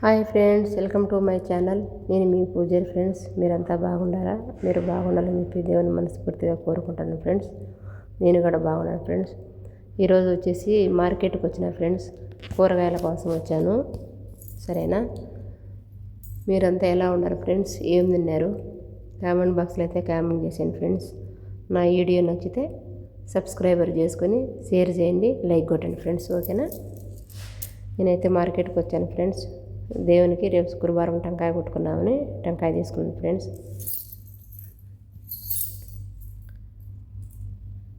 Hi friends, welcome to my channel. నేను మీ పూజారి friends. మీరంతా బాగుండారా? మీరు బాగుండాలని చెప్పి దేవుని మనస్ఫూర్తిగా కోరుకుంటాను ఫ్రెండ్స్. నేను కూడా బాగున్నాను ఫ్రెండ్స్. ఈరోజు వచ్చేసి మార్కెట్కి వచ్చిన ఫ్రెండ్స్, కూరగాయల కోసం వచ్చాను. సరేనా? మీరంతా ఎలా ఉన్నారు ఫ్రెండ్స్? ఏం తిన్నారు? కామెంట్ బాక్స్లో అయితే కామెంట్ చేశాను ఫ్రెండ్స్. నా వీడియో నచ్చితే సబ్స్క్రైబర్ చేసుకొని షేర్ చేయండి, లైక్ కొట్టండి ఫ్రెండ్స్. ఓకేనా? నేనైతే మార్కెట్కి వచ్చాను ఫ్రెండ్స్. దేవునికి రేపు శుక్రవారం టెంకాయ కొట్టుకున్నామని టెంకాయ తీసుకున్నాను ఫ్రెండ్స్.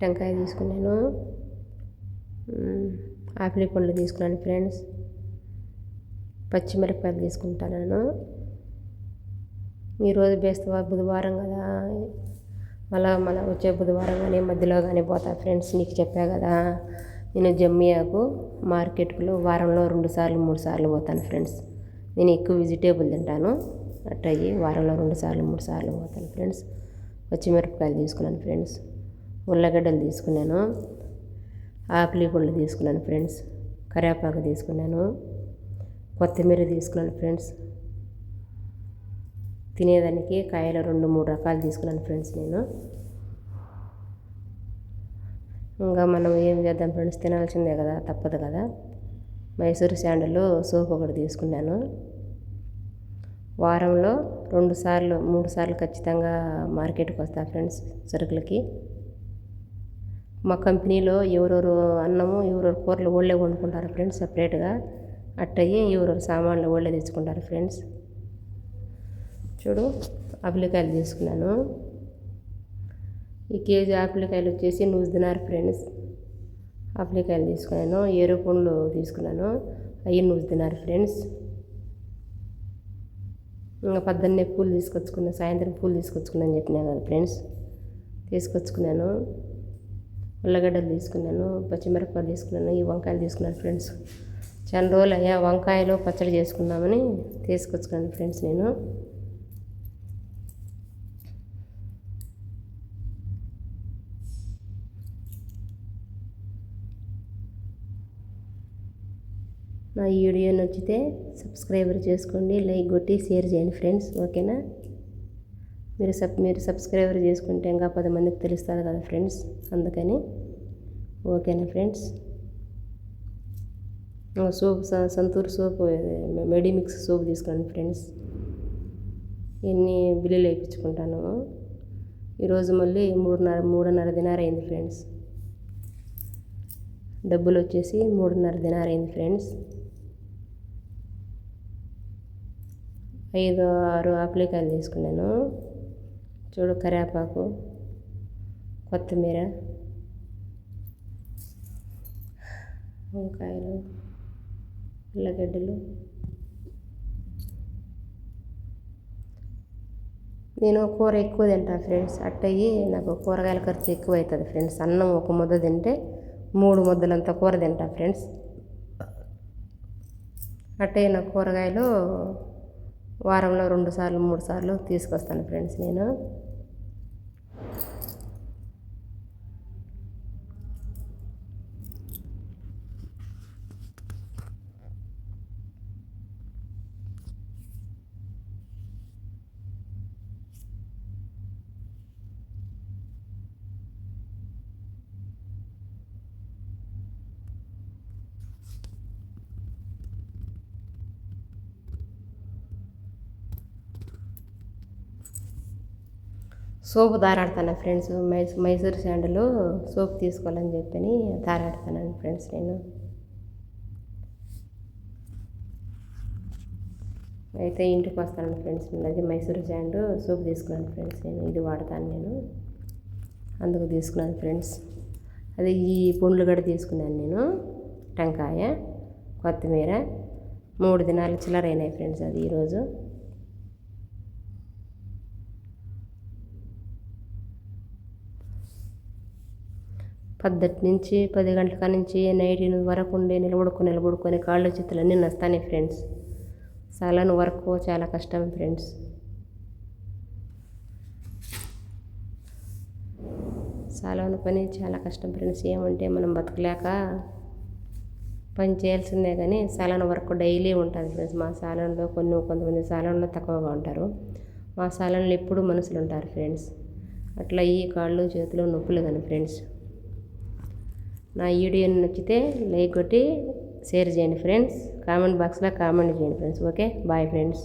టెంకాయ తీసుకున్నాను, ఆపిల్ పండ్లు తీసుకున్నాను ఫ్రెండ్స్. పచ్చిమిరపకాయలు తీసుకుంటాను. ఈరోజు బేస్తవా బుధవారం కదా, మళ్ళీ వచ్చే బుధవారం కానీ మధ్యలో కానీ పోతా ఫ్రెండ్స్. నీకు చెప్పా కదా, నేను జమ్మియాకు మార్కెట్లో వారంలో 2 సార్లు 3 సార్లు పోతాను ఫ్రెండ్స్. నేను ఎక్కువ వెజిటేబుల్ తింటాను. అట్టయి వారంలో 2 సార్లు 3 సార్లు పోతాను ఫ్రెండ్స్. పచ్చిమిరపకాయలు తీసుకున్నాను ఫ్రెండ్స్. ఉల్లగడ్డలు తీసుకున్నాను. ఆపిల్ పళ్ళు తీసుకున్నాను ఫ్రెండ్స్. కరివేపాకు తీసుకున్నాను. కొత్తిమీర తీసుకున్నాను ఫ్రెండ్స్. తినేదానికి కాయలు 2-3 రకాలు తీసుకున్నాను ఫ్రెండ్స్. నేను ఇంకా మనం ఏం చేద్దాం ఫ్రెండ్స్, తినాల్సిందే కదా, తప్పదు కదా. మైసూర్ శాండల్ సోప్ ఒకటి తీసుకున్నాను. వారంలో 2 సార్లు 3 సార్లు ఖచ్చితంగా మార్కెట్కి వస్తా ఫ్రెండ్స్ సరుకులకి. మా కంపెనీలో ఎవరెవరు అన్నము ఎవరెవరు కూరలు వాళ్ళే వండుకుంటారు ఫ్రెండ్స్ సపరేట్గా. అట్టయి ఎవరెవరు సామాన్లు వాళ్ళే తెచ్చుకుంటారు ఫ్రెండ్స్. చూడు, ఆపిల్కాయలు తీసుకున్నాను. ఈ కేజీ ఆపిల్కాయలు వచ్చేసి 100 దినార్ ఫ్రెండ్స్. ఆపిల్కాయలు తీసుకున్నాను. ఏరుపండ్లు తీసుకున్నాను, అవి 100 దినార్ ఫ్రెండ్స్. ఇంకా పొద్దున్నే పూలు తీసుకొచ్చుకున్నాను, సాయంత్రం పూలు తీసుకొచ్చుకున్నాను చెప్పినాను కదా ఫ్రెండ్స్. తీసుకొచ్చుకున్నాను. ఉల్లగడ్డలు తీసుకున్నాను, పచ్చిమిరపకాయలు తీసుకున్నాను, ఈ వంకాయలు తీసుకున్నాను ఫ్రెండ్స్. చాలా రోజులు అయ్యా వంకాయలు పచ్చడి చేసుకుందామని తీసుకొచ్చుకున్నాను ఫ్రెండ్స్. నేను నా వీడియో నచ్చితే సబ్స్క్రైబర్ చేసుకోండి, లైక్ కొట్టి షేర్ చేయండి ఫ్రెండ్స్. ఓకేనా? మీరు సబ్స్క్రైబర్ చేసుకుంటే ఇంకా 10 మందికి తెలుస్తుంది కదా ఫ్రెండ్స్, అందుకని. ఓకేనా friends? Soap Santoor soap, Medimix soap తీసుకున్నాను ఫ్రెండ్స్. ఎన్ని బిల్లులు వేయించుకుంటాను. ఈరోజు మళ్ళీ 3.5 దినార్ అయింది ఫ్రెండ్స్. డబ్బులు వచ్చేసి 3.5 దినార్ అయింది ఫ్రెండ్స్. 5-6 ఆపిల్కాయలు తీసుకున్నాను. చూడు, కరివేపాకు, కొత్తిమీర, వంకాయలు, ఉల్లగడ్డలు. నేను కూర ఎక్కువ తింటాను ఫ్రెండ్స్. అట్టయి నాకు కూరగాయల ఖర్చు ఎక్కువ అవుతుంది ఫ్రెండ్స్. అన్నం ఒక ముద్ద తింటే 3 ముద్దలంతా కూర తింటా ఫ్రెండ్స్. అట్టయి నాకు కూరగాయలు వారంలో 2 సార్లు 3 సార్లు తీసుకొస్తాను ఫ్రెండ్స్. నేను సోపు దారాడతాను ఫ్రెండ్స్. మైసూర్ శాండల్ సోప్ తీసుకోవాలని చెప్పని దారాడతాను ఫ్రెండ్స్. నేను అయితే ఇంటికి వస్తాను ఫ్రెండ్స్. అది మైసూర్ శాండల్ సోప్ తీసుకున్నాను ఫ్రెండ్స్. నేను ఇది వాడతాను, నేను అందుకు తీసుకున్నాను ఫ్రెండ్స్. అది ఈ పండ్లు కూడా తీసుకున్నాను నేను. టెంకాయ, కొత్తిమీర 3 దినాలు చిల్లర అయినాయి ఫ్రెండ్స్. అది ఈరోజు పొద్దుటి నుంచి 10 గంటల నుంచి నైట్ 8 వరకు ఉండి నిలబడుకొని కాళ్ళు చేతులు అన్నీ నస్తాయి ఫ్రెండ్స్. చాలా వర్క్, చాలా కష్టం ఫ్రెండ్స్. చాలా పని చాలా కష్టం ఫ్రెండ్స్. ఏమంటే మనం బతకలేక పని చేయాల్సిందే కానీ సాలన్ వర్క్ డైలీ ఉంటుంది ఫ్రెండ్స్. మా సాలన్లో కొంతమంది సాలన్లో తక్కువగా ఉంటారు. మా సాలన్లో ఎప్పుడు మనుషులు ఉంటారు ఫ్రెండ్స్. అట్లా ఈ కాళ్ళు చేతులు నొప్పులు కానీ ఫ్రెండ్స్. నా వీడియో నచ్చితే లైక్ కొట్టి షేర్ చేయండి ఫ్రెండ్స్. కామెంట్ బాక్స్లో కామెంట్ చేయండి ఫ్రెండ్స్. Okay, bye friends.